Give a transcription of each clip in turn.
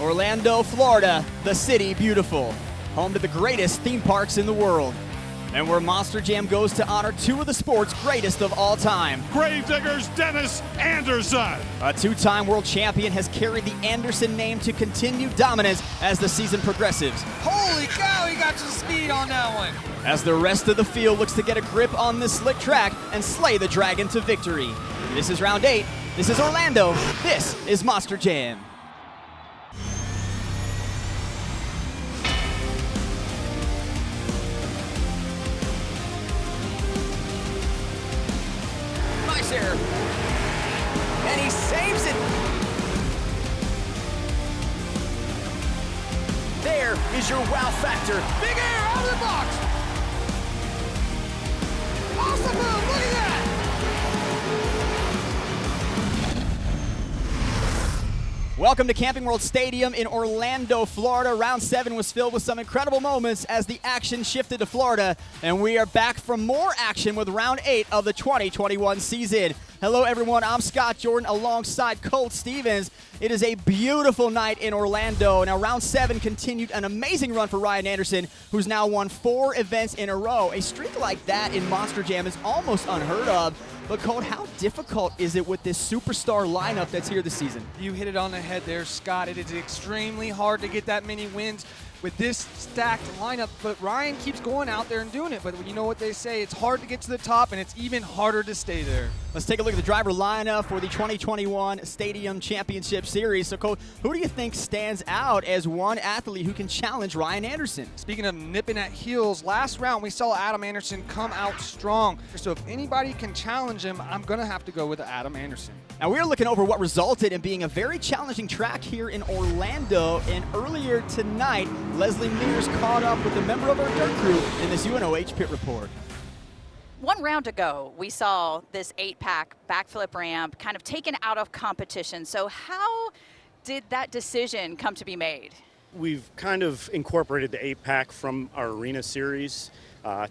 Orlando, Florida, the city beautiful, home to the greatest theme parks in the world, and where Monster Jam goes to honor two of the sport's greatest of all time. Gravedigger's Dennis Anderson. A two-time world champion has carried the Anderson name to continued dominance as the season progresses. Holy cow, he got some speed on that one. As the rest of the field looks to get a grip on this slick track and slay the dragon to victory. This is round 8. This is Orlando. This is Monster Jam. Nice air. And he saves it. There is your wow factor. Big air out of the box. Awesome move, look at that. Welcome to Camping World Stadium in Orlando, Florida. Round 7 was filled with some incredible moments as the action shifted to Florida, and we are back for more action with round 8 of the 2021 season. Hello everyone, I'm Scott Jordan alongside Colt Stevens. It is a beautiful night in Orlando. Now round 7 continued an amazing run for Ryan Anderson, who's now won 4 events in a row. A streak like that in Monster Jam is almost unheard of. But Colt, how difficult is it with this superstar lineup that's here this season? You hit it on the head there, Scott. It is extremely hard to get that many wins with this stacked lineup, but Ryan keeps going out there and doing it. But you know what they say, it's hard to get to the top and it's even harder to stay there. Let's take a look at the driver lineup for the 2021 Stadium Championship Series. So Colt, who do you think stands out as one athlete who can challenge Ryan Anderson? Speaking of nipping at heels, last round we saw Adam Anderson come out strong. So if anybody can challenge him, I'm gonna have to go with Adam Anderson. Now we're looking over what resulted in being a very challenging track here in Orlando, and earlier tonight, Leslie Mears caught up with a member of our dirt crew in this UNOH pit report. One round ago, we saw this 8-pack backflip ramp kind of taken out of competition. So how did that decision come to be made? We've kind of incorporated the 8-pack from our arena series.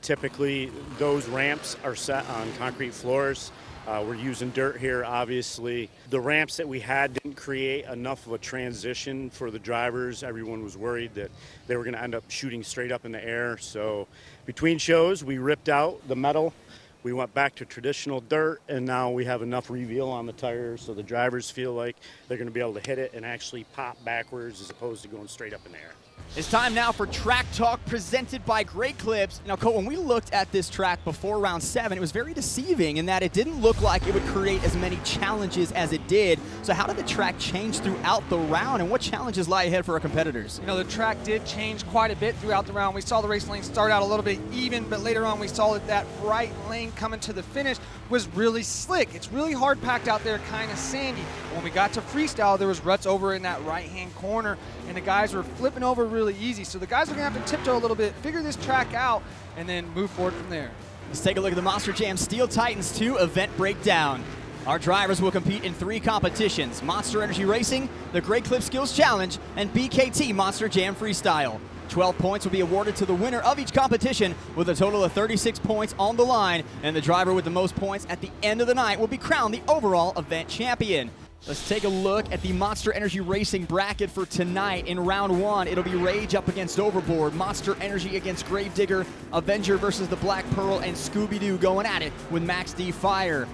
Typically, those ramps are set on concrete floors. We're using dirt here, obviously. The ramps that we had didn't create enough of a transition for the drivers. Everyone was worried that they were going to end up shooting straight up in the air. So between shows, we ripped out the metal. We went back to traditional dirt, and now we have enough reveal on the tires so the drivers feel like they're going to be able to hit it and actually pop backwards as opposed to going straight up in the air. It's time now for Track Talk presented by Great Clips. Now, Cole, when we looked at this track before round 7, it was very deceiving in that it didn't look like it would create as many challenges as it did. So how did the track change throughout the round, and what challenges lie ahead for our competitors? You know, the track did change quite a bit throughout the round. We saw the race lane start out a little bit even, but later on we saw that right lane coming to the finish was really slick. It's really hard packed out there, kind of sandy. When we got to freestyle, there was ruts over in that right-hand corner, and the guys were flipping over really easy. So the guys are going to have to tiptoe a little bit, figure this track out, and then move forward from there. Let's take a look at the Monster Jam Steel Titans 2 event breakdown. Our drivers will compete in 3 competitions: Monster Energy Racing, the Great Clip Skills Challenge, and BKT Monster Jam Freestyle. 12 points will be awarded to the winner of each competition, with a total of 36 points on the line, and the driver with the most points at the end of the night will be crowned the overall event champion. Let's take a look at the Monster Energy Racing bracket for tonight. In round 1, it'll be Rage up against Overboard, Monster Energy against Gravedigger, Avenger versus the Black Pearl, and Scooby-Doo going at it with Max D Fire.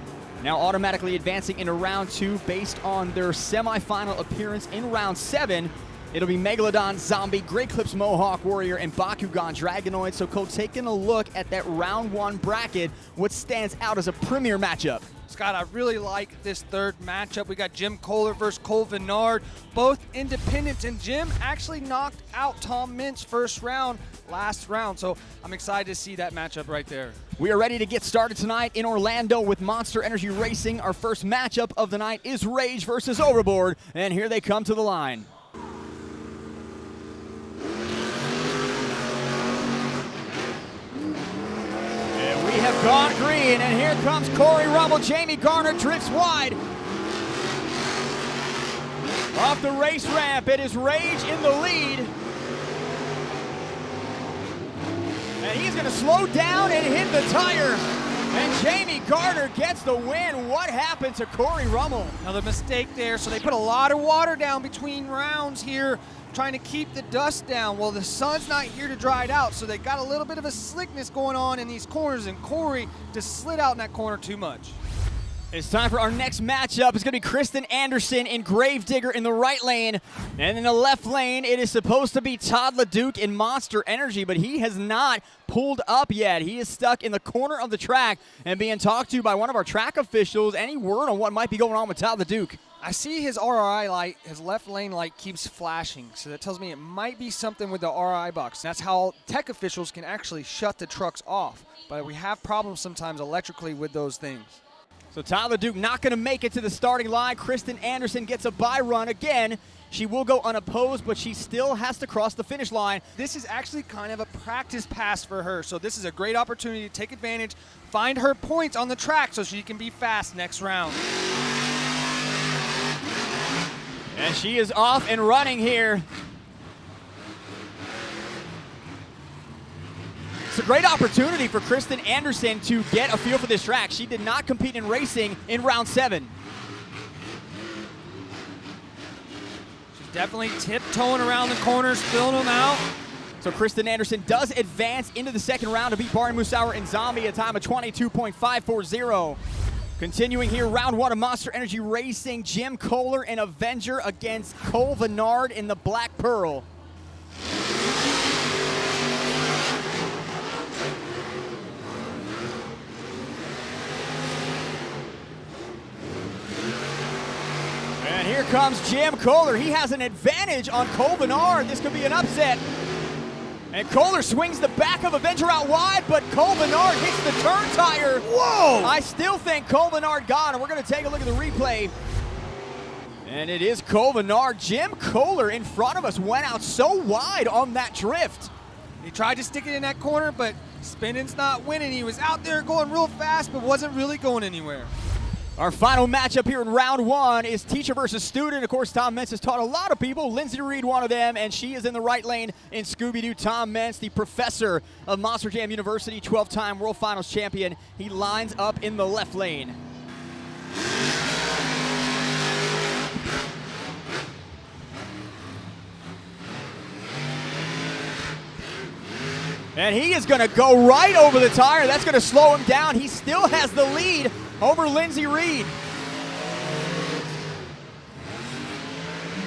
Now automatically advancing into round 2 based on their semifinal appearance in round 7, it'll be Megalodon, Zombie, Great Clips Mohawk Warrior, and Bakugan Dragonoid. So Cole, taking a look at that round 1 bracket, what stands out as a premier matchup? Scott, I really like this third matchup. We got Jim Kohler versus Cole Venard, both independents, and Jim actually knocked out Tom Mintz last round, so I'm excited to see that matchup right there. We are ready to get started tonight in Orlando with Monster Energy Racing. Our first matchup of the night is Rage versus Overboard, and here they come to the line. We have gone green, and here comes Corey Rubble. Jamie Garner drifts wide. Off the race ramp, it is Rage in the lead. And he's going to slow down and hit the tire. And Jamie Gardner gets the win. What happened to Corey Rubble? Another mistake there. So they put a lot of water down between rounds here, trying to keep the dust down. Well, the sun's not here to dry it out, so they got a little bit of a slickness going on in these corners, and Corey just slid out in that corner too much. It's time for our next matchup. It's going to be Kristin Anderson in Gravedigger in the right lane. And in the left lane, it is supposed to be Todd LeDuc in Monster Energy, but he has not pulled up yet. He is stuck in the corner of the track and being talked to by one of our track officials. Any word on what might be going on with Todd LeDuc? I see his RI light, his left lane light keeps flashing, so that tells me it might be something with the RI box. That's how tech officials can actually shut the trucks off, but we have problems sometimes electrically with those things. So Todd LeDuc not going to make it to the starting line. Kristin Anderson gets a bye run again. She will go unopposed, but she still has to cross the finish line. This is actually kind of a practice pass for her, so this is a great opportunity to take advantage, find her points on the track so she can be fast next round. And she is off and running here. It's a great opportunity for Kristin Anderson to get a feel for this track. She did not compete in racing in round 7. She's definitely tiptoeing around the corners, filling them out. So Kristin Anderson does advance into the second round to beat Bari Musauer in Zombie, a time of 22.540. Continuing here, round 1 of Monster Energy Racing, Jim Kohler and Avenger against Cole Venard in the Black Pearl. And here comes Jim Kohler. He has an advantage on Cole Venard. This could be an upset. And Kohler swings the back of Avenger out wide, but Cole Venard hits the turn tire. Whoa! I still think Cole Venard got it. We're going to take a look at the replay. And it is Cole Venard. Jim Kohler in front of us went out so wide on that drift. He tried to stick it in that corner, but spinning's not winning. He was out there going real fast, but wasn't really going anywhere. Our final matchup here in round 1 is teacher versus student. Of course, Tom Meents has taught a lot of people. Lindsay Reed, one of them, and she is in the right lane in Scooby-Doo. Tom Meents, the professor of Monster Jam University, 12-time World Finals champion. He lines up in the left lane. And he is going to go right over the tire. That's going to slow him down. He still has the lead over Lindsay Reed.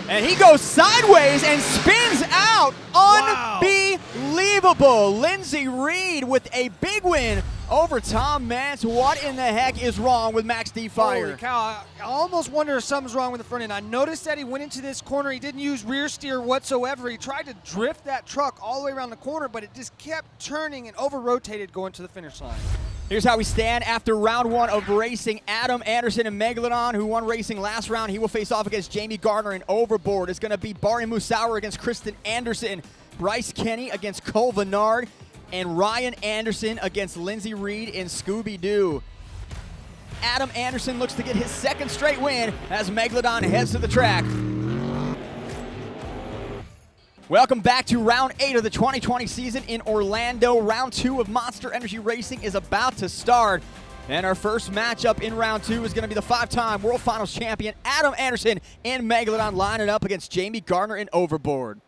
And he goes sideways and spins out. Wow. Unbelievable. Lindsay Reed with a big win over Tom Meents. What in the heck is wrong with Max D Fire? Holy cow, I almost wonder if something's wrong with the front end. I noticed that he went into this corner. He didn't use rear steer whatsoever. He tried to drift that truck all the way around the corner, but it just kept turning and over-rotated going to the finish line. Here's how we stand after round 1 of racing. Adam Anderson and Megalodon, who won racing last round, he will face off against Jamie Gardner in Overboard. It's going to be Bari Musauer against Kristin Anderson, Bryce Kenny against Cole Venard, and Ryan Anderson against Lindsay Reed in Scooby-Doo. Adam Anderson looks to get his second straight win as Megalodon heads to the track. Welcome back to round 8 of the 2020 season in Orlando. Round 2 of Monster Energy Racing is about to start. And our first matchup in round 2 is going to be the 5-time World Finals champion Adam Anderson and Megalodon lining up against Jamie Gardner in Overboard.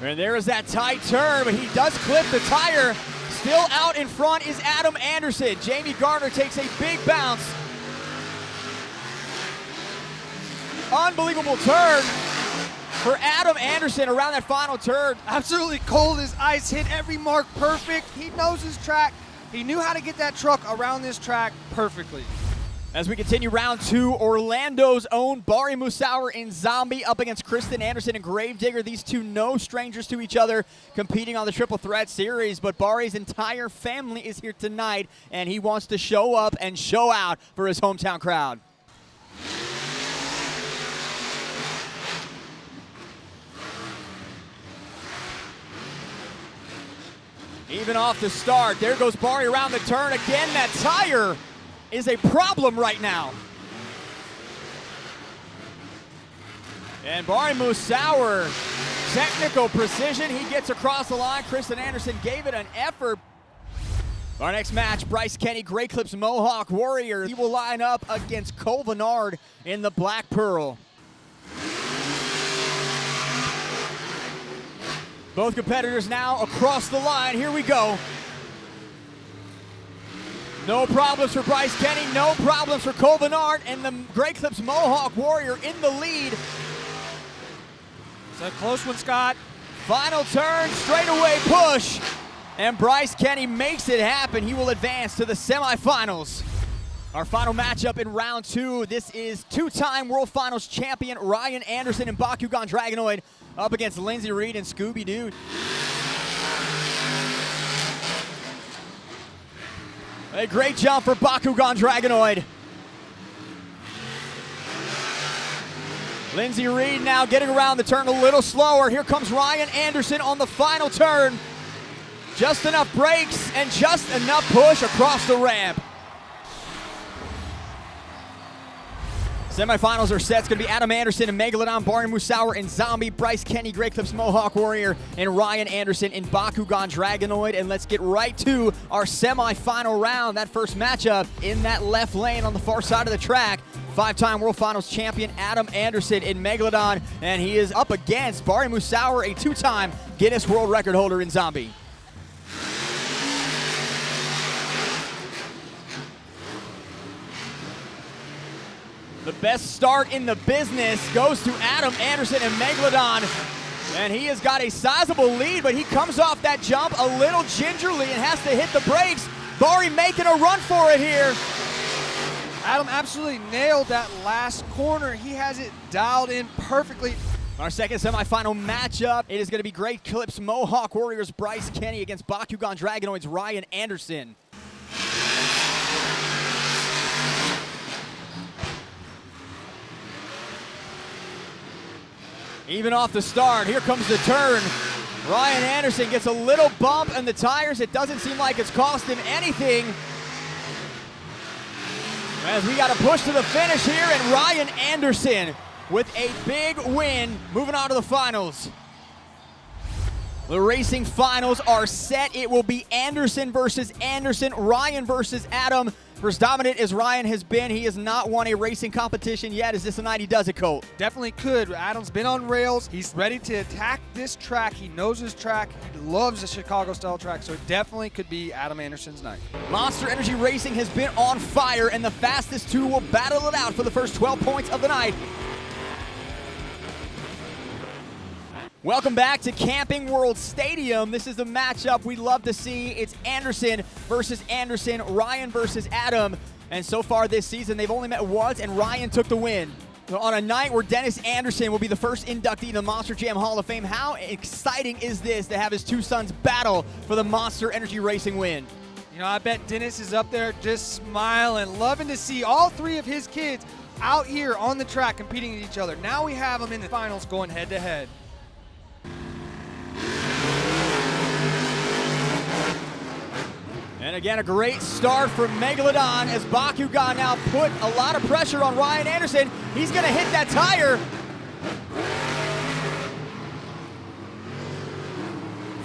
And there is that tight turn, but he does clip the tire. Still out in front is Adam Anderson. Jamie Gardner takes a big bounce. Unbelievable turn for Adam Anderson around that final turn. Absolutely cold as ice, hit every mark perfect. He knows his track. He knew how to get that truck around this track perfectly. As we continue round 2, Orlando's own Bari Musauer in Zombie up against Kristin Anderson and Gravedigger. These two no strangers to each other, competing on the Triple Threat Series, but Bari's entire family is here tonight, and he wants to show up and show out for his hometown crowd. Even off the start, there goes Bari around the turn again. That tire is a problem right now. And Barry Musauer, technical precision. He gets across the line. Kristin Anderson gave it an effort. Our next match, Bryce Kenny, Grey Clips Mohawk Warrior. He will line up against Cole Venard in the Black Pearl. Both competitors now across the line. Here we go. No problems for Bryce Kenny, no problems for Cole Venard, and the Grey Clips Mohawk Warrior in the lead. It's a close one, Scott. Final turn, straightaway push, and Bryce Kenny makes it happen. He will advance to the semifinals. Our final matchup in round 2. This is two-time World Finals champion Ryan Anderson and Bakugan Dragonoid up against Lindsey Reed and Scooby-Doo. A great jump for Bakugan Dragonoid. Lindsey Reed now getting around the turn a little slower. Here comes Ryan Anderson on the final turn. Just enough brakes and just enough push across the ramp. Semifinals are set. It's going to be Adam Anderson and Megalodon, Barry Musauer and Zombie, Bryce Kenny, Grey Clips Mohawk Warrior, and Ryan Anderson in Bakugan Dragonoid. And let's get right to our semifinal round. That first matchup in that left lane on the far side of the track. Five-time World Finals champion Adam Anderson in Megalodon, and he is up against Barry Musauer, a two-time Guinness World Record holder in Zombie. The best start in the business goes to Adam Anderson and Megalodon, and he has got a sizable lead, but he comes off that jump a little gingerly and has to hit the brakes. Barry making a run for it here. Adam absolutely nailed that last corner. He has it dialed in perfectly. Our second semifinal matchup, it is going to be Grey Clips Mohawk Warriors Bryce Kenny against Bakugan Dragonoid's Ryan Anderson. Even off the start, here comes the turn. Ryan Anderson gets a little bump in the tires. It doesn't seem like it's cost him anything, as we got to push to the finish here, and Ryan Anderson with a big win, moving on to the finals. The racing finals are set. It will be Anderson versus Anderson, Ryan versus Adam. For as dominant as Ryan has been, he has not won a racing competition yet. Is this the night he does it, Colt? Definitely could. Adam's been on rails. He's ready to attack this track. He knows his track. He loves the Chicago-style track, so it definitely could be Adam Anderson's night. Monster Energy Racing has been on fire, and the fastest two will battle it out for the first 12 points of the night. Welcome back to Camping World Stadium. This is the matchup we love to see. It's Anderson versus Anderson, Ryan versus Adam. And so far this season, they've only met once, and Ryan took the win. So on a night where Dennis Anderson will be the first inductee in the Monster Jam Hall of Fame, how exciting is this to have his two sons battle for the Monster Energy Racing win? You know, I bet Dennis is up there just smiling, loving to see all three of his kids out here on the track competing with each other. Now we have them in the finals going head-to-head. And again, a great start for Megalodon as Bakugan now put a lot of pressure on Ryan Anderson. He's going to hit that tire.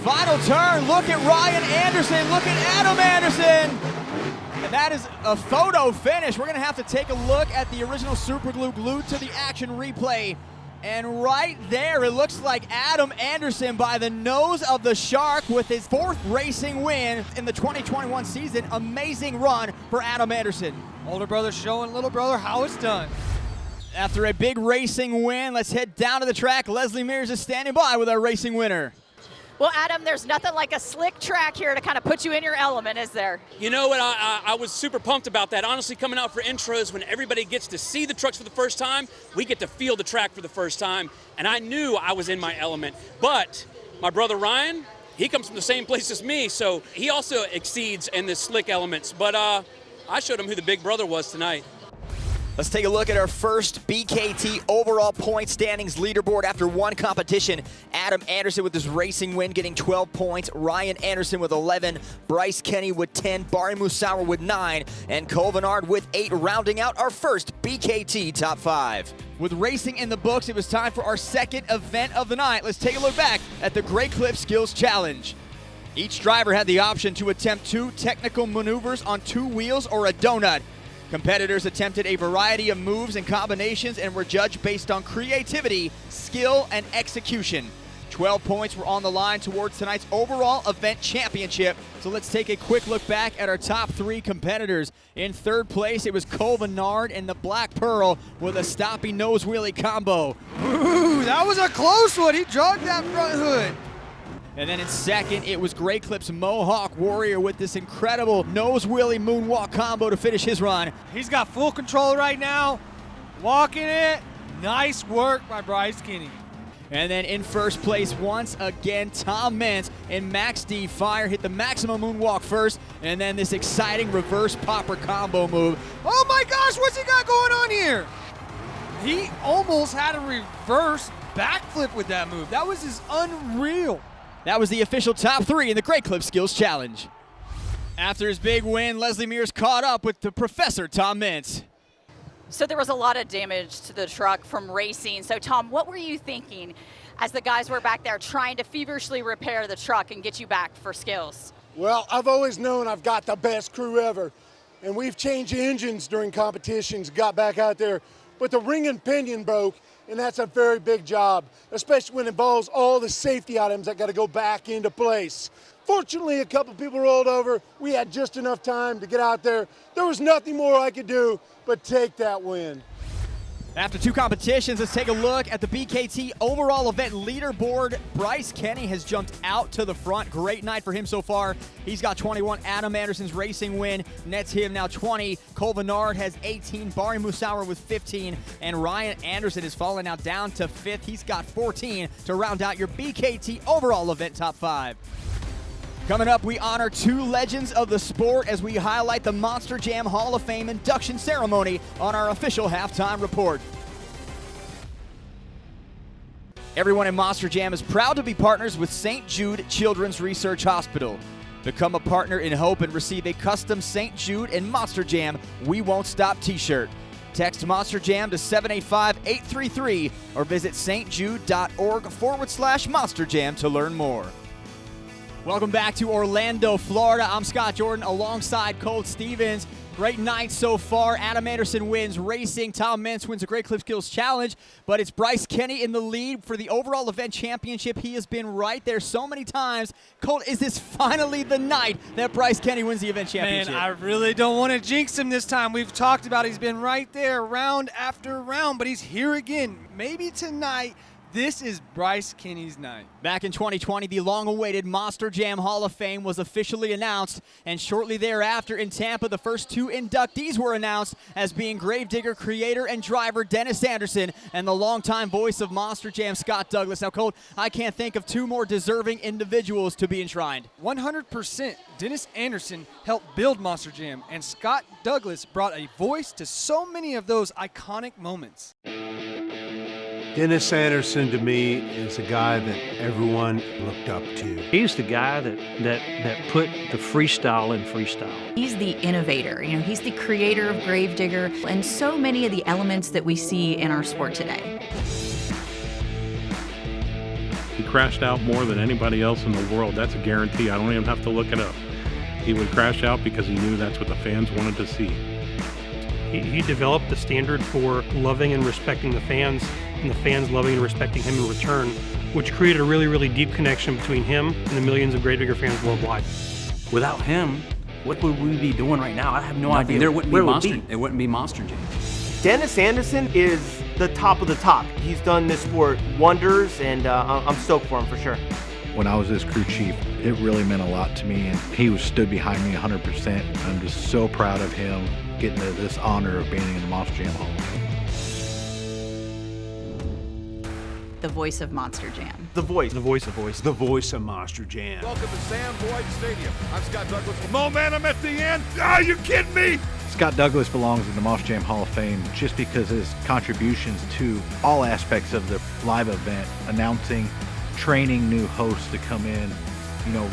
Final turn. Look at Ryan Anderson. Look at Adam Anderson. And that is a photo finish. We're going to have to take a look at the original super glue glued to the action replay. And right there, it looks like Adam Anderson by the nose of the shark with his fourth racing win in the 2021 season. Amazing run for Adam Anderson. Older brother showing little brother how it's done. After a big racing win, let's head down to the track. Leslie Mears is standing by with our racing winner. Well, Adam, there's nothing like a slick track here to kind of put you in your element, is there? You know what, I was super pumped about that. Honestly, coming out for intros, when everybody gets to see the trucks for the first time, we get to feel the track for the first time, and I knew I was in my element. But my brother Ryan, he comes from the same place as me, so he also exceeds in the slick elements. But I showed him who the big brother was tonight. Let's take a look at our first BKT overall point standings leaderboard after one competition. Adam Anderson with his racing win getting 12 points, Ryan Anderson with 11, Bryce Kenny with 10, Barry Musauer with 9, and Cole Venard with 8, rounding out our first BKT top 5. With racing in the books, it was time for our second event of the night. Let's take a look back at the Great Clip Skills Challenge. Each driver had the option to attempt 2 technical maneuvers on 2 wheels or a donut. Competitors attempted a variety of moves and combinations and were judged based on creativity, skill, and execution. 12 points were on the line towards tonight's overall event championship. So let's take a quick look back at our top 3 competitors. In third place, it was Cole Venard and the Black Pearl with a stoppy nose wheelie combo. Ooh, that was a close one. He jogged that front hood. And then in second, it was Great Clip's Mohawk Warrior with this incredible nose wheelie moonwalk combo to finish his run. He's got full control right now. Walking it. Nice work by Bryce Kenny. And then in first place, once again, Tom Meents and Max D Fire hit the maximum moonwalk first, and then this exciting reverse popper combo move. Oh my gosh, what's he got going on here? He almost had a reverse backflip with that move. That was just unreal. That was the official top 3 in the Great Clip Skills Challenge. After his big win, Leslie Mears caught up with the Professor Tom Meents. So there was a lot of damage to the truck from racing. So Tom, what were you thinking as the guys were back there trying to feverishly repair the truck and get you back for skills? Well, I've always known I've got the best crew ever, and we've changed engines during competitions, got back out there, but the ring and pinion broke, and that's a very big job, especially when it involves all the safety items that got to go back into place. Fortunately, a couple people rolled over. We had just enough time to get out there. There was nothing more I could do but take that win. After 2 competitions, let's take a look at the BKT overall event leaderboard. Bryce Kenny has jumped out to the front. Great night for him so far. He's got 21. Adam Anderson's racing win nets him now 20. Cole Venard has 18. Barry Musauer with 15. And Ryan Anderson is falling now down to 5th. He's got 14 to round out your BKT overall event top 5. Coming up, we honor 2 legends of the sport as we highlight the Monster Jam Hall of Fame induction ceremony on our official halftime report. Everyone in Monster Jam is proud to be partners with St. Jude Children's Research Hospital. Become a partner in hope and receive a custom St. Jude and Monster Jam We Won't Stop t-shirt. Text Monster Jam to 785-833 or visit stjude.org/Monster Jam to learn more. Welcome back to Orlando, Florida. I'm Scott Jordan alongside Colt Stevens. Great night so far. Adam Anderson wins racing. Tom Meents wins the Great Clip Skills Challenge. But it's Bryce Kenny in the lead for the overall event championship. He has been right there so many times. Colt, is this finally the night that Bryce Kenny wins the event championship? Man, I really don't want to jinx him this time. We've talked about he's been right there round after round, but he's here again. Maybe tonight. This is Bryce Kenny's night. Back in 2020, the long-awaited Monster Jam Hall of Fame was officially announced, and shortly thereafter in Tampa, the first 2 inductees were announced as being Gravedigger creator and driver Dennis Anderson and the longtime voice of Monster Jam, Scott Douglas. Now, Colt, I can't think of 2 more deserving individuals to be enshrined. 100%. Dennis Anderson helped build Monster Jam, and Scott Douglas brought a voice to so many of those iconic moments. Dennis Anderson, to me, is a guy that everyone looked up to. He's the guy that put the freestyle in freestyle. He's the innovator. You know, he's the creator of Gravedigger and so many of the elements that we see in our sport today. He crashed out more than anybody else in the world. That's a guarantee. I don't even have to look it up. He would crash out because he knew that's what the fans wanted to see. He developed the standard for loving and respecting the fans, and the fans loving and respecting him in return, which created a really, really deep connection between him and the millions of Gravedigger fans worldwide. Without him, what would we be doing right now? I have no idea. There wouldn't be Monster. It wouldn't be Monster Jam. Dennis Anderson is the top of the top. He's done this sport wonders, and I'm stoked for him for sure. When I was his crew chief, it really meant a lot to me, and he stood behind me 100%. I'm just so proud of him getting this honor of being in the Monster Jam Hall. The voice of Monster Jam. The voice. The voice of Monster Jam. Welcome to Sam Boyd Stadium. I'm Scott Douglas. Momentum at the end. Are you kidding me? Scott Douglas belongs in the Moss Jam Hall of Fame just because his contributions to all aspects of the live event, announcing, training new hosts to come in,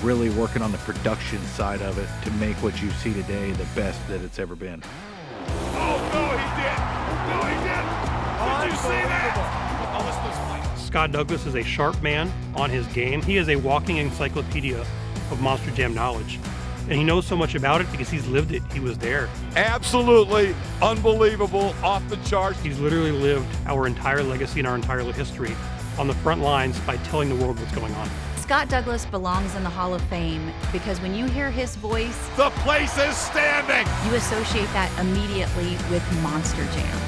really working on the production side of it to make what you see today the best that it's ever been. Oh, no, he did. No, he didn't. Did you see that? Oh, listen to this fight. Scott Douglas is a sharp man on his game. He is a walking encyclopedia of Monster Jam knowledge. And he knows so much about it because he's lived it. He was there. Absolutely unbelievable, off the charts. He's literally lived our entire legacy and our entire history on the front lines by telling the world what's going on. Scott Douglas belongs in the Hall of Fame because when you hear his voice, the place is standing. You associate that immediately with Monster Jam.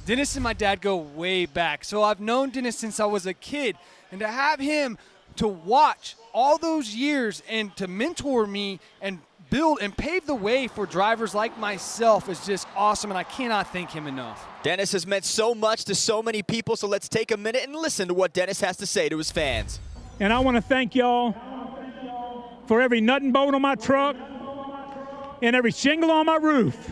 Dennis and my dad go way back, so I've known Dennis since I was a kid, and to have him to watch all those years and to mentor me and build and pave the way for drivers like myself is just awesome, and I cannot thank him enough. Dennis has meant so much to so many people, so let's take a minute and listen to what Dennis has to say to his fans. And I want to thank y'all for every nut and bolt on my truck and every shingle on my roof.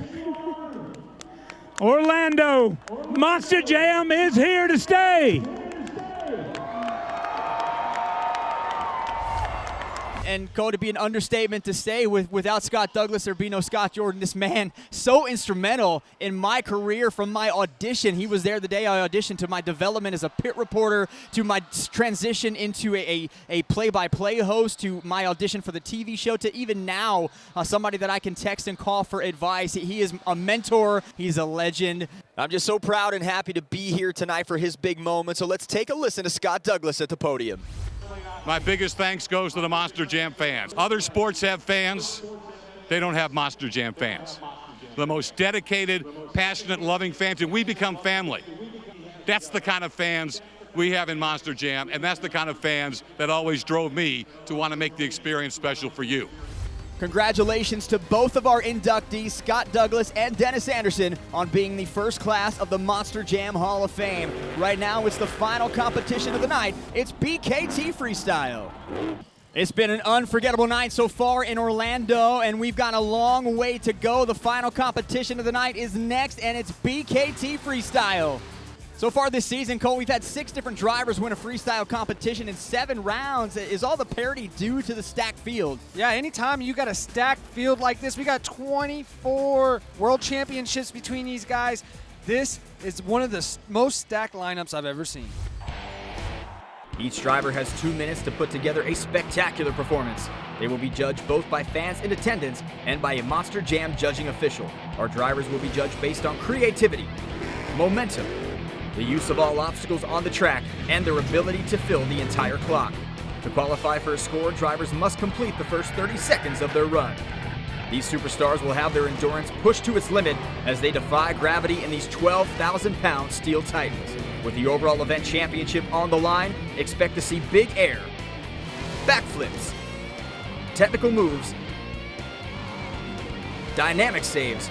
Orlando, Monster Jam is here to stay. And Cole, to be an understatement to say without Scott Douglas, there'd be no Scott Jordan. This man, so instrumental in my career from my audition. He was there the day I auditioned, to my development as a pit reporter, to my transition into a play-by-play host, to my audition for the TV show, to even now somebody that I can text and call for advice. He is a mentor. He's a legend. I'm just so proud and happy to be here tonight for his big moment. So let's take a listen to Scott Douglas at the podium. My biggest thanks goes to the Monster Jam fans. Other sports have fans. They don't have Monster Jam fans. The most dedicated, passionate, loving fans, and we become family. That's the kind of fans we have in Monster Jam, and that's the kind of fans that always drove me to want to make the experience special for you. Congratulations to both of our inductees, Scott Douglas and Dennis Anderson, on being the first class of the Monster Jam Hall of Fame. Right now, it's the final competition of the night. It's BKT Freestyle. It's been an unforgettable night so far in Orlando, and we've got a long way to go. The final competition of the night is next, and it's BKT Freestyle. So far this season, Cole, we've had 6 different drivers win a freestyle competition in 7 rounds. Is all the parity due to the stacked field? Yeah, anytime you got a stacked field like this, we got 24 world championships between these guys. This is one of the most stacked lineups I've ever seen. Each driver has 2 minutes to put together a spectacular performance. They will be judged both by fans in attendance and by a Monster Jam judging official. Our drivers will be judged based on creativity, momentum, the use of all obstacles on the track, and their ability to fill the entire clock. To qualify for a score, drivers must complete the first 30 seconds of their run. These superstars will have their endurance pushed to its limit as they defy gravity in these 12,000-pound steel titans. With the overall event championship on the line, expect to see big air, backflips, technical moves, dynamic saves,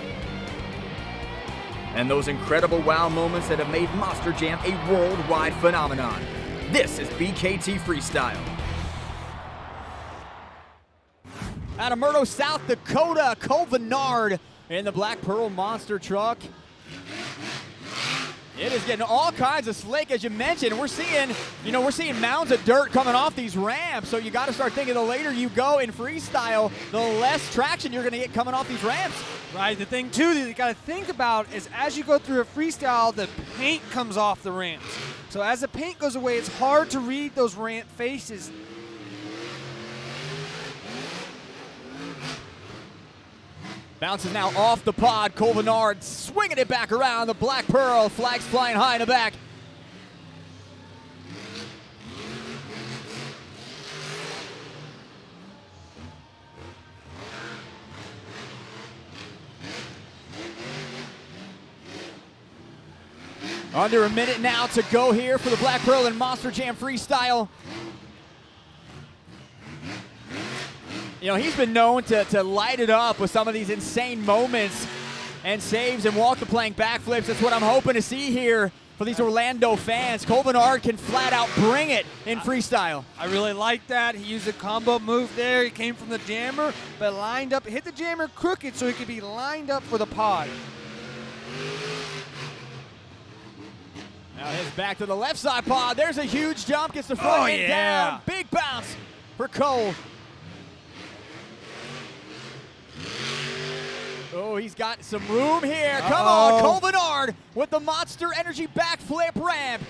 and those incredible wow moments that have made Monster Jam a worldwide phenomenon. This is BKT Freestyle. Out of Murdo, South Dakota, Cole Venard in the Black Pearl Monster Truck. It is getting all kinds of slick, as you mentioned. We're seeing mounds of dirt coming off these ramps. So you got to start thinking the later you go in freestyle, the less traction you're going to get coming off these ramps. Right. The thing too that you got to think about is as you go through a freestyle, the paint comes off the ramps. So as the paint goes away, it's hard to read those ramp faces. Bounces now off the pod. Cole Venard swinging it back around. The Black Pearl, flags flying high in the back. Under a minute now to go here for the Black Pearl and Monster Jam Freestyle. You know, he's been known to light it up with some of these insane moments and saves and walk the plank backflips. That's what I'm hoping to see here for these Orlando fans. Cole Venard can flat out bring it in freestyle. I really like that. He used a combo move there. He came from the jammer, but lined up, hit the jammer crooked so he could be lined up for the pod. Now he's back to the left side pod. There's a huge jump, gets the front end down. Big bounce for Cole. Oh, he's got some room here. Come on, Cole Venard with the Monster Energy backflip ramp.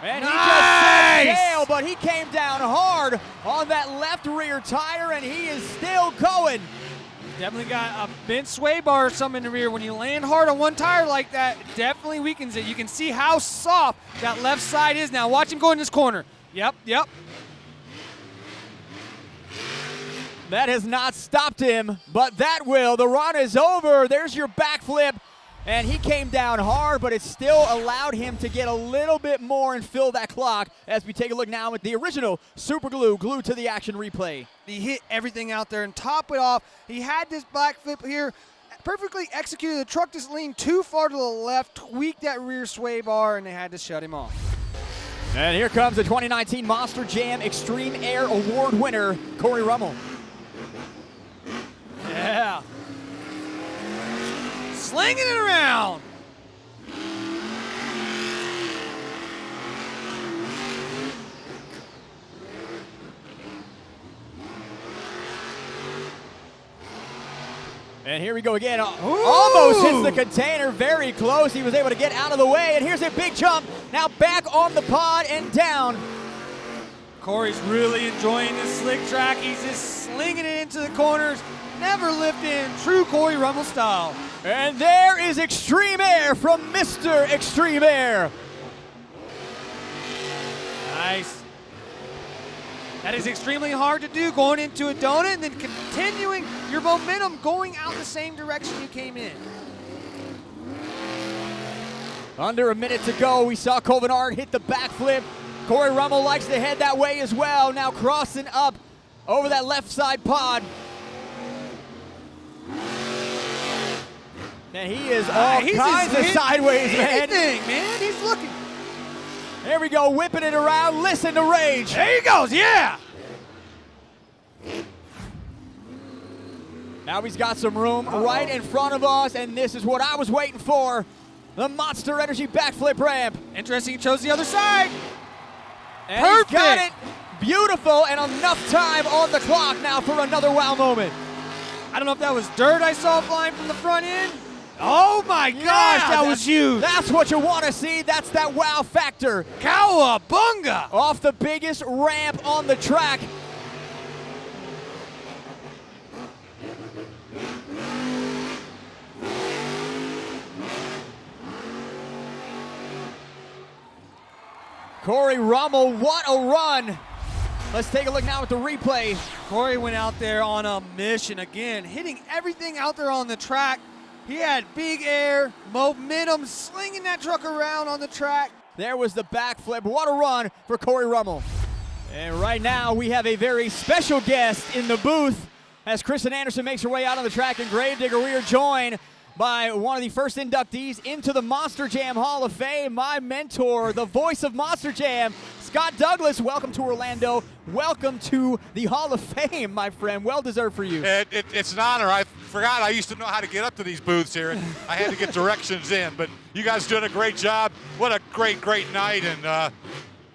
And he just set sail, but he came down hard on that left rear tire, and he is still going. Definitely got a bent sway bar or something in the rear. When you land hard on one tire like that, it definitely weakens it. You can see how soft that left side is now. Watch him go in this corner. Yep. That has not stopped him, but that will. The run is over. There's your backflip. And he came down hard, but it still allowed him to get a little bit more and fill that clock as we take a look now at the original Super Glue, glued to the action replay. He hit everything out there and top it off. He had this backflip here, perfectly executed. The truck just leaned too far to the left, tweaked that rear sway bar, and they had to shut him off. And here comes the 2019 Monster Jam Extreme Air Award winner, Corey Rubble. Yeah. Slinging it around. And here we go again. Almost hits the container, very close. He was able to get out of the way, and here's a big jump. Now back on the pod and down. Corey's really enjoying this slick track. He's just slinging it into the corners, never lifting, true Corey Rubble style. And there is Extreme Air from Mr. Extreme Air. Nice. That is extremely hard to do, going into a donut and then continuing your momentum going out the same direction you came in. Under a minute to go, we saw Cole Venard hit the backflip. Corey Rubble likes to head that way as well. Now crossing up over that left side pod. And he is all kinds of sideways, man. Man, he's looking. There we go, whipping it around. Listen to Rage. There he goes, yeah. Now he's got some room right in front of us, and this is what I was waiting for. The Monster Energy backflip ramp. Interesting, he chose the other side. And perfect. He's got it. Beautiful, and enough time on the clock now for another wow moment. I don't know if that was dirt I saw flying from the front end. Oh my gosh, that was huge. That's what you want to see. That's that wow factor. Cowabunga! Off the biggest ramp on the track. Corey Rubble, what a run. Let's take a look now at the replay. Corey went out there on a mission again, hitting everything out there on the track. He had big air, momentum, slinging that truck around on the track. There was the backflip. What a run for Corey Rubble. And right now we have a very special guest in the booth as Kristin Anderson makes her way out on the track in Gravedigger. We are joined by one of the first inductees into the Monster Jam Hall of Fame, my mentor, the voice of Monster Jam, Scott Douglas. Welcome to Orlando. Welcome to the Hall of Fame, my friend. Well deserved for you. It's an honor. I forgot I used to know how to get up to these booths here, and I had to get directions in. But you guys doing a great job. What a great night, and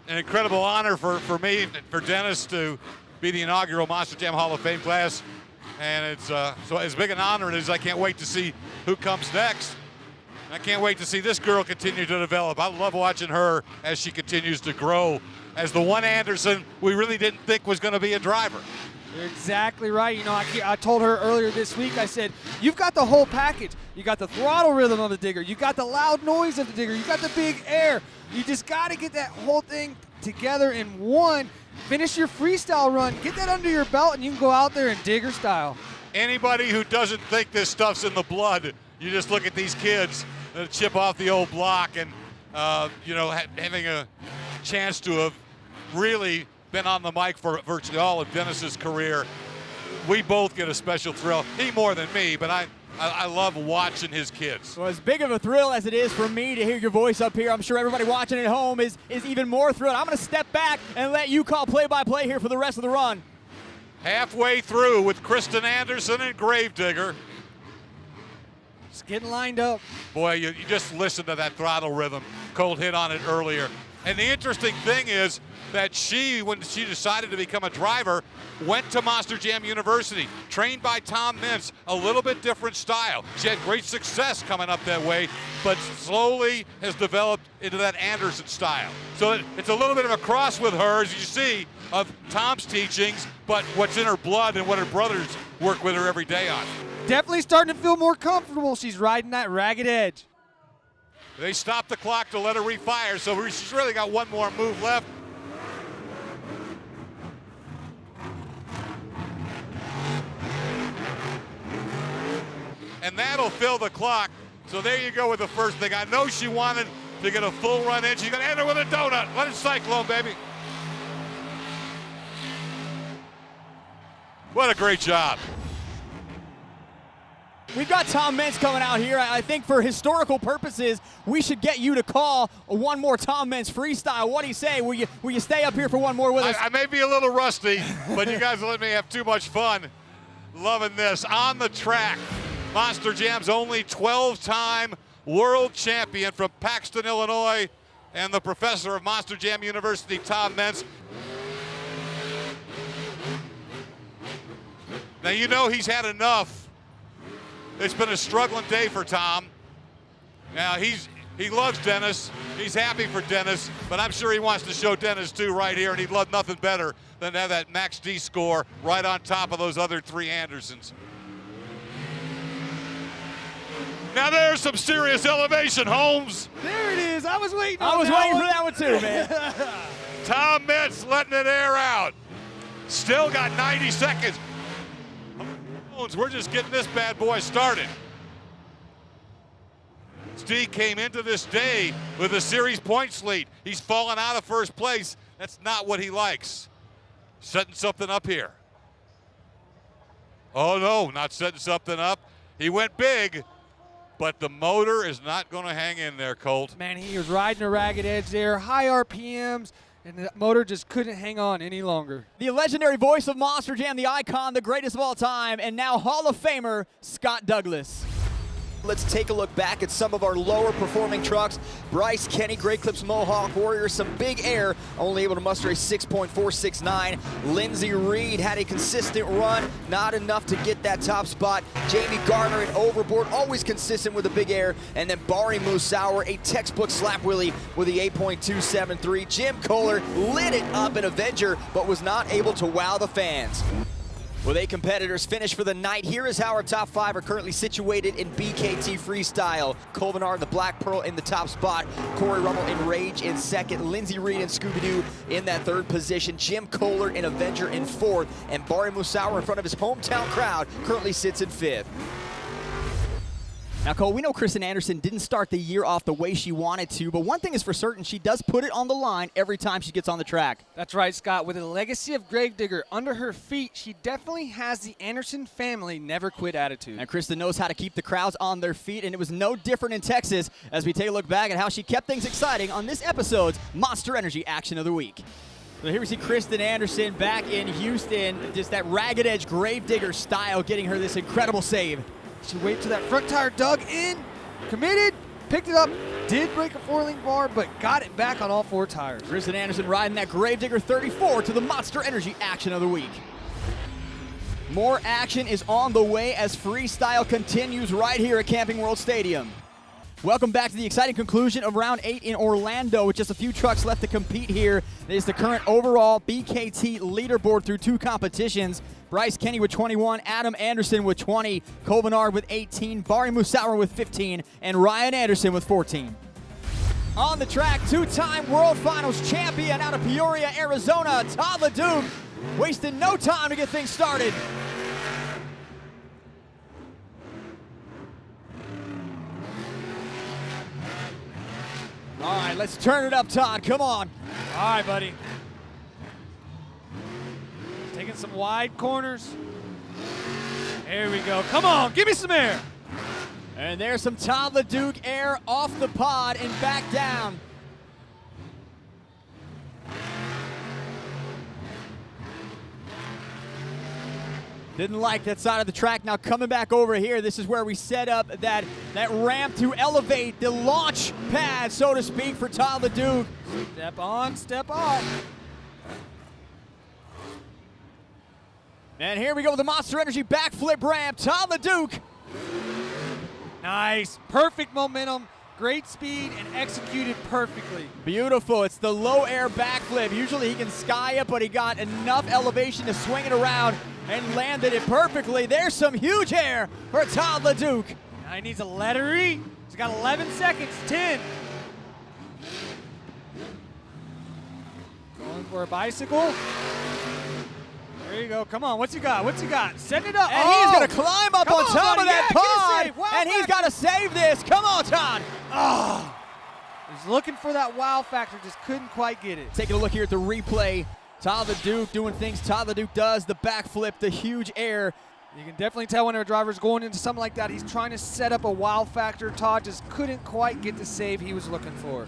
an incredible honor for me and for Dennis to be the inaugural Monster Jam Hall of Fame class. And it's so as big an honor it is, I can't wait to see who comes next. I can't wait to see this girl continue to develop. I love watching her as she continues to grow as the one Anderson we really didn't think was going to be a driver. You're exactly right. You know, I told her earlier this week, I said, you've got the whole package. You got the throttle rhythm of the digger. You got the loud noise of the digger. You got the big air. You just got to get that whole thing together in one. Finish your freestyle run. Get that under your belt, and you can go out there in digger style. Anybody who doesn't think this stuff's in the blood, you just look at these kids that chip off the old block and, you know, having a chance to have really been on the mic for virtually all of Dennis's career. We both get a special thrill. He more than me, but I love watching his kids. Well, as big of a thrill as it is for me to hear your voice up here, I'm sure everybody watching at home is even more thrilled. I'm going to step back and let you call play-by-play here for the rest of the run. Halfway through with Kristin Anderson and Gravedigger. It's getting lined up. Boy, you just listen to that throttle rhythm. Cole hit on it earlier. And the interesting thing is that when she decided to become a driver, went to Monster Jam University, trained by Tom Mintz, a little bit different style. She had great success coming up that way, but slowly has developed into that Anderson style. So it's a little bit of a cross with her, as you see, of Tom's teachings, but what's in her blood and what her brothers work with her every day on. Definitely starting to feel more comfortable. She's riding that ragged edge. They stopped the clock to let her refire, so she's really got one more move left. And that'll fill the clock. So there you go with the first thing. I know she wanted to get a full run in. She's going to end it with a donut. Let it cyclone, baby. What a great job. We've got Tom Mintz coming out here. I think for historical purposes, we should get you to call one more Tom Mintz freestyle. What do you say? Will you stay up here for one more with us? I may be a little rusty, but you guys let me have too much fun. Loving this. On the track, Monster Jam's only 12-time world champion from Paxton, Illinois, and the professor of Monster Jam University, Tom Mintz. Now, you know he's had enough. It's been a struggling day for Tom. Now, he loves Dennis. He's happy for Dennis, but I'm sure he wants to show Dennis too right here, and he'd love nothing better than to have that max D score right on top of those other three Andersons. Now there's some serious elevation, Holmes. There it is. I was waiting for that one too, man. Tom Mintz letting it air out. Still got 90 seconds. We're just getting this bad boy started. Steve came into this day with a series points lead. He's fallen out of first place. That's not what he likes. Setting something up here. Oh no, not setting something up. He went big, but the motor is not going to hang in there, Colt. Man, he was riding a ragged edge there, high RPMs, and the motor just couldn't hang on any longer. The legendary voice of Monster Jam, the icon, the greatest of all time, and now Hall of Famer, Scott Douglas. Let's take a look back at some of our lower performing trucks. Bryce Kenny, Great Clips Mohawk Warrior, some big air, only able to muster a 6.469. Lindsey Reed had a consistent run, not enough to get that top spot. Jamie Garner and Overboard, always consistent with a big air. And then Barry Musauer, a textbook slap wheelie with the 8.273. Jim Kohler lit it up in Avenger, but was not able to wow the fans. With 8 competitors finished for the night, here is how our top 5 are currently situated in BKT Freestyle. Cole Venard, the Black Pearl, in the top spot. Corey Rubble in Rage in second. Lindsey Reed and Scooby-Doo in that third position. Jim Kohler in Avenger in fourth. And Barry Musauer in front of his hometown crowd currently sits in fifth. Now, Cole, we know Kristin Anderson didn't start the year off the way she wanted to, but one thing is for certain, she does put it on the line every time she gets on the track. That's right, Scott. With a legacy of Gravedigger under her feet, she definitely has the Anderson family never quit attitude. And Kristin knows how to keep the crowds on their feet, and it was no different in Texas as we take a look back at how she kept things exciting on this episode's Monster Energy Action of the Week. So here we see Kristin Anderson back in Houston, just that ragged edge Gravedigger style, getting her this incredible save. She waited till that front tire dug in, committed, picked it up, did break a 4-link bar, but got it back on all 4 tires. Kristin Anderson riding that Gravedigger 34 to the Monster Energy Action of the Week. More action is on the way as freestyle continues right here at Camping World Stadium. Welcome back to the exciting conclusion of round 8 in Orlando with just a few trucks left to compete here. It is the current overall BKT leaderboard through 2 competitions. Bryce Kenny with 21, Adam Anderson with 20, Cole Venard with 18, Barry Musauer with 15, and Ryan Anderson with 14. On the track, 2-time World Finals champion out of Peoria, Arizona, Todd LeDuc, wasting no time to get things started. All right, let's turn it up, Todd. Come on. All right, buddy. Taking some wide corners. There we go. Come on, give me some air. And there's some Todd LeDuc air off the pod and back down. Didn't like that side of the track. Now coming back over here, this is where we set up that ramp to elevate the launch pad, so to speak, for Todd LeDuc. Step on, step off. And here we go with the Monster Energy backflip ramp. Todd LeDuc. Nice, perfect momentum, great speed, and executed perfectly. Beautiful, it's the low air backflip. Usually he can sky it, but he got enough elevation to swing it around and landed it perfectly. There's some huge air for Todd LeDuc. Now he needs a lettery. He's got 11 seconds, 10. Going for a bicycle. There you go. Come on. What's he got? What's he got? Setting it up. And he's going to climb up on top of that pod. Wow, and he's got to save this. Come on, Todd. Oh. He's looking for that wow factor. Just couldn't quite get it. Taking a look here at the replay. Todd LeDuc doing things Todd LeDuc does. The backflip, the huge air. You can definitely tell when a driver's going into something like that, he's trying to set up a wow factor. Todd just couldn't quite get the save he was looking for.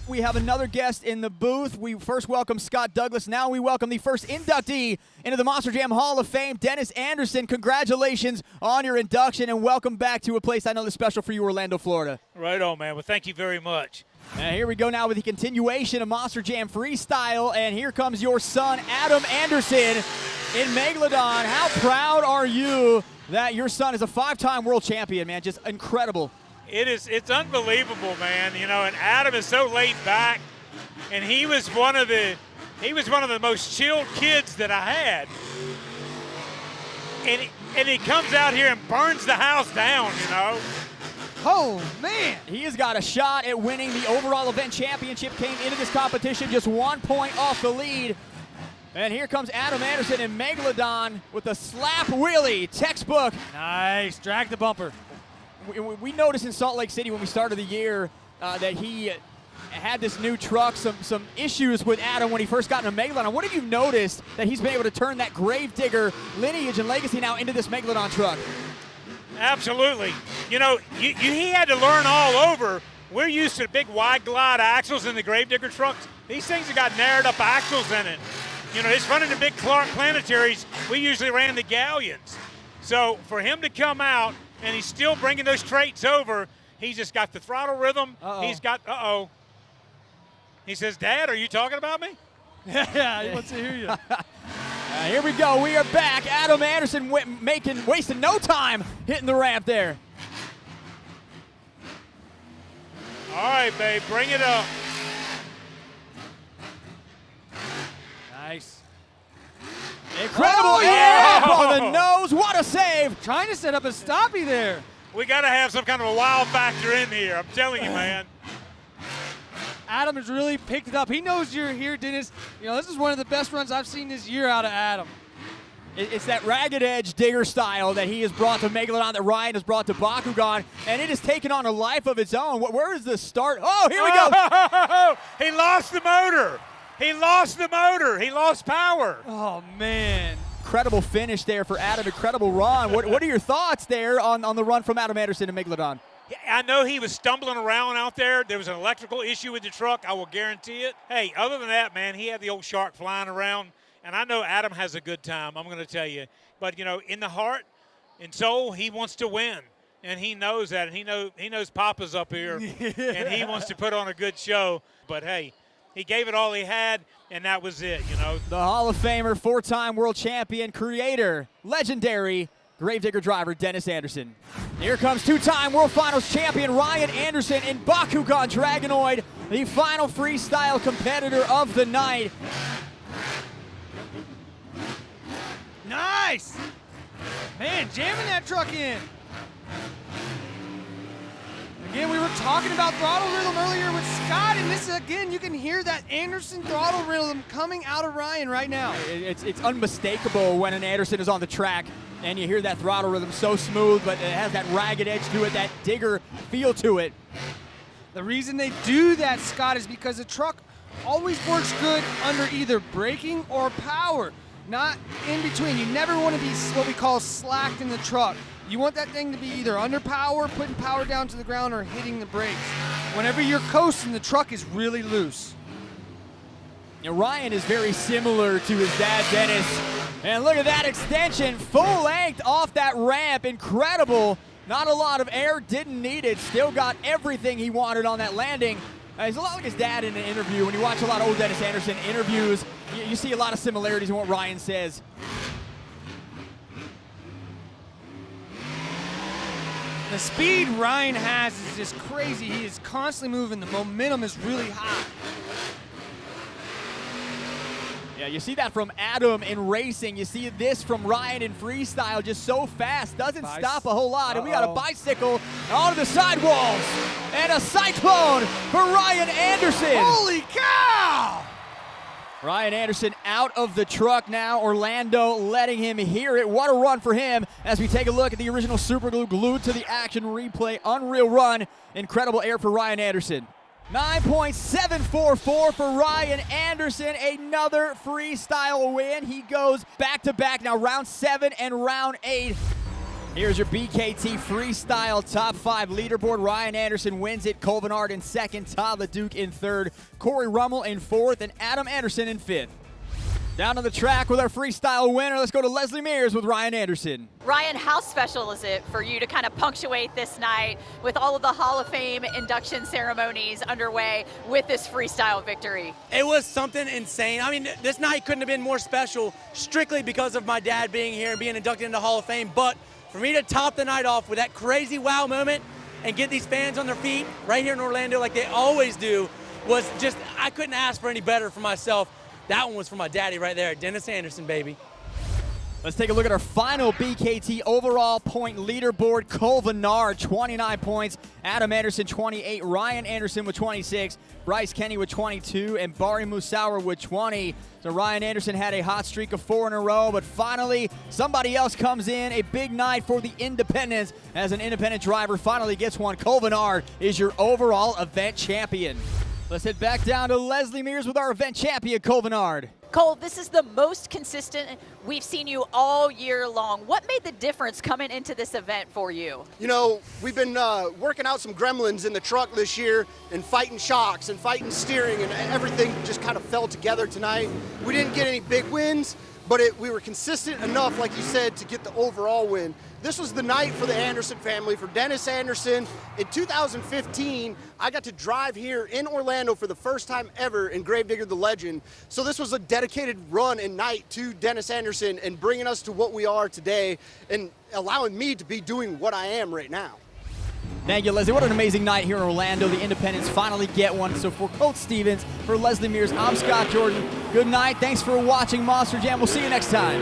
We have another guest in the booth. We first welcome Scott Douglas. Now we welcome the first inductee into the Monster Jam Hall of Fame, Dennis Anderson. Congratulations on your induction and welcome back to a place I know is special for you, Orlando, Florida. Right on, man. Well, thank you very much. And here we go now with the continuation of Monster Jam Freestyle, and here comes your son, Adam Anderson, in Megalodon. How proud are you that your son is a 5-time world champion, man? Just incredible. It's unbelievable, man. You know, and Adam is so laid back, and he was one of the most chilled kids that I had. And he comes out here and burns the house down, you know. Oh, man. He has got a shot at winning the overall event championship. Came into this competition just 1 point off the lead. And here comes Adam Anderson in Megalodon with a slap wheelie, textbook. Nice, drag the bumper. We noticed in Salt Lake City when we started the year that he had this new truck, some issues with Adam when he first got into Megalodon. What have you noticed that he's been able to turn that Gravedigger lineage and legacy now into this Megalodon truck? Absolutely. You know, he had to learn all over. We're used to big wide glide axles in the Gravedigger trucks. These things have got narrowed up axles in it. You know, it's running the big Clark Planetaries. We usually ran the Galleons. So for him to come out and he's still bringing those traits over, he's just got the throttle rhythm. He's got, He says, Dad, are you talking about me? Yeah, he wants to hear you. Here we go. We are back. Adam Anderson wasting no time hitting the ramp there. All right, babe, bring it up. Nice. Incredible air on the nose. What a save. Trying to set up a stoppie there. We got to have some kind of a wow factor in here. I'm telling you, man. Adam has really picked it up. He knows you're here, Dennis. You know, this is one of the best runs I've seen this year out of Adam. It's that ragged edge digger style that he has brought to Megalodon, that Ryan has brought to Bakugan, and it has taken on a life of its own. Where is the start? Oh, here we go. He lost the motor. He lost the motor. He lost power. Oh, man. Incredible finish there for Adam. Incredible run. What are your thoughts there on the run from Adam Anderson to Megalodon? I know he was stumbling around out there. There was an electrical issue with the truck. I will guarantee it. Hey, other than that, man, he had the old shark flying around. And I know Adam has a good time, I'm going to tell you. But, you know, in the heart and soul, he wants to win. And he knows that. And he knows Papa's up here. And he wants to put on a good show. But, hey, he gave it all he had, and that was it, you know. The Hall of Famer, 4-time world champion, creator, legendary Gravedigger driver, Dennis Anderson. Here comes 2-time World Finals champion Ryan Anderson in Bakugan Dragonoid, the final freestyle competitor of the night. Nice! Man, jamming that truck in. Again, we were talking about throttle rhythm earlier with Scott, and this, again, you can hear that Anderson throttle rhythm coming out of Ryan right now. It's unmistakable when an Anderson is on the track, and you hear that throttle rhythm so smooth, but it has that ragged edge to it, that digger feel to it. The reason they do that, Scott, is because the truck always works good under either braking or power, not in between. You never want to be what we call slacked in the truck. You want that thing to be either under power, putting power down to the ground, or hitting the brakes. Whenever you're coasting, the truck is really loose. You know, Ryan is very similar to his dad, Dennis. And look at that extension, full length off that ramp, incredible. Not a lot of air, didn't need it, still got everything he wanted on that landing. He's a lot like his dad in an interview. When you watch a lot of old Dennis Anderson interviews, you see a lot of similarities in what Ryan says. The speed Ryan has is just crazy. He is constantly moving. The momentum is really high. Yeah, you see that from Adam in racing. You see this from Ryan in freestyle, just so fast, doesn't stop a whole lot. And we got a bicycle onto the sidewalls and a cyclone for Ryan Anderson. Holy cow! Ryan Anderson out of the truck now. Orlando letting him hear it. What a run for him as we take a look at the original Super Glue glued to the action replay. Unreal run. Incredible air for Ryan Anderson. 9.744 for Ryan Anderson. Another freestyle win. He goes back-to-back now, round 7 and round 8. Here's your BKT Freestyle Top 5 leaderboard. Ryan Anderson wins it. Cole Venard in second. Todd LeDuc in third. Corey Rummel in fourth. And Adam Anderson in fifth. Down on the track with our freestyle winner. Let's go to Leslie Mears with Ryan Anderson. Ryan, how special is it for you to kind of punctuate this night with all of the Hall of Fame induction ceremonies underway with this freestyle victory? It was something insane. I mean, this night couldn't have been more special strictly because of my dad being here and being inducted into the Hall of Fame. But for me to top the night off with that crazy wow moment and get these fans on their feet right here in Orlando like they always do was just, I couldn't ask for any better for myself. That one was for my daddy right there, Dennis Anderson, baby. Let's take a look at our final BKT overall point leaderboard. Cole Venard, 29 points. Adam Anderson, 28. Ryan Anderson with 26. Bryce Kenny with 22. And Bari Musauer with 20. So Ryan Anderson had a hot streak of 4 in a row, but finally somebody else comes in. A big night for the independents as an independent driver finally gets one. Cole Venard is your overall event champion. Let's head back down to Leslie Mears with our event champion, Cole Venard. Cole, this is the most consistent we've seen you all year long. What made the difference coming into this event for you? You know, we've been working out some gremlins in the truck this year and fighting shocks and fighting steering, and everything just kind of fell together tonight. We didn't get any big wins, but we were consistent enough, like you said, to get the overall win. This was the night for the Anderson family, for Dennis Anderson. In 2015, I got to drive here in Orlando for the first time ever in Gravedigger the Legend. So this was a dedicated run and night to Dennis Anderson and bringing us to what we are today and allowing me to be doing what I am right now. Thank you, Leslie. What an amazing night here in Orlando. The independents finally get one. So for Colt Stevens, for Leslie Mears, I'm Scott Jordan. Good night. Thanks for watching Monster Jam. We'll see you next time.